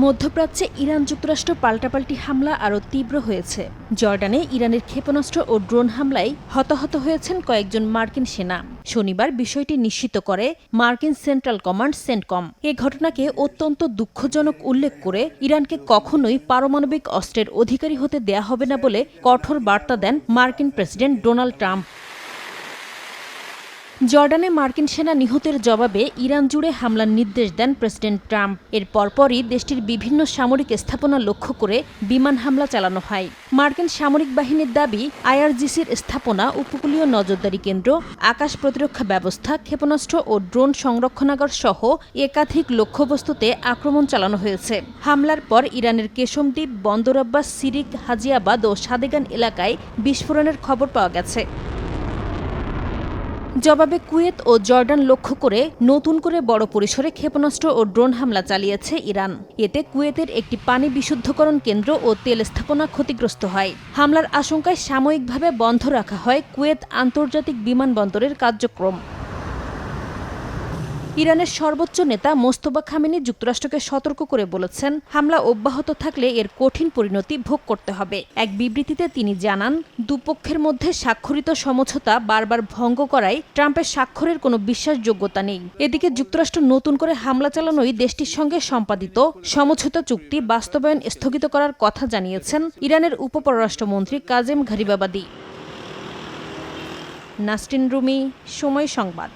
মধ্যপ্রাচ্যে ইরান যুক্তরাষ্ট্র পাল্টাপাল্টি হামলা আরও তীব্র হয়েছে। জর্ডানে ইরানের ক্ষেপণাস্ত্র ও ড্রোন হামলায় হতাহত হয়েছেন কয়েকজন মার্কিন সেনা। শনিবার বিষয়টি নিশ্চিত করে মার্কিন সেন্ট্রাল কমান্ড সেন্টকম। এ ঘটনাকে অত্যন্ত দুঃখজনক উল্লেখ করে ইরানকে কখনোই পারমাণবিক অস্ত্রের অধিকারী হতে দেয়া হবে না বলে কঠোর বার্তা দেন মার্কিন প্রেসিডেন্ট ডোনাল্ড ট্রাম্প। জর্ডানে মার্কিন সেনা নিহতের জবাবে ইরান জুড়ে হামলার নির্দেশ দেন প্রেসিডেন্ট ট্রাম্প। এর পরপরই দেশটির বিভিন্ন সামরিক স্থাপনা লক্ষ্য করে বিমান হামলা চালানো হয়। মার্কিন সামরিক বাহিনীর দাবি, আইআরজিসির স্থাপনা, উপকূলীয় নজরদারি কেন্দ্র, আকাশ প্রতিরক্ষা ব্যবস্থা, ক্ষেপণাস্ত্র ও ড্রোন সংরক্ষণাগার সহ একাধিক লক্ষ্যবস্তুতে আক্রমণ চালানো হয়েছে। হামলার পর ইরানের কেশম দ্বীপ, বন্দর আব্বাস, সিরিক, হাজিয়াবাদ ও সাদেগান এলাকায় বিস্ফোরণের খবর পাওয়া গেছে। জবাবে কুয়েত ও জর্ডান লক্ষ্য করে নতুন করে বড় পরিসরে ক্ষেপণাস্ত্র ও ড্রোন হামলা চালিয়েছে ইরান। এতে কুয়েতের একটি পানি বিশুদ্ধকরণ কেন্দ্র ও তেল স্থাপনা ক্ষতিগ্রস্ত হয়। হামলার আশঙ্কায় সাময়িকভাবে বন্ধ রাখা হয় কুয়েত আন্তর্জাতিক বিমানবন্দরের কার্যক্রম। ইরানের সর্বোচ্চ নেতা মোস্তফা খামেনি যুক্তরাষ্ট্রকে সতর্ক করে বলেছেন, হামলা অব্যাহত থাকলে এর কঠিন পরিণতি ভোগ করতে হবে। এক বিবৃতিতে তিনি জানান, দুপক্ষের মধ্যে স্বাক্ষরিত সমঝোতা বারবার ভঙ্গ করায় ট্রাম্পের স্বাক্ষরের কোনো বিশ্বাসযোগ্যতা নেই। এদিকে যুক্তরাষ্ট্র নতুন করে হামলা চালানোই দেশটির সঙ্গে সম্পাদিত সমঝোতা চুক্তি বাস্তবায়ন স্থগিত করার কথা জানিয়েছেন ইরানের উপপররাষ্ট্রমন্ত্রী কাজেম ঘারিবাবাদি। নাসরিন রুমি, সময় সংবাদ।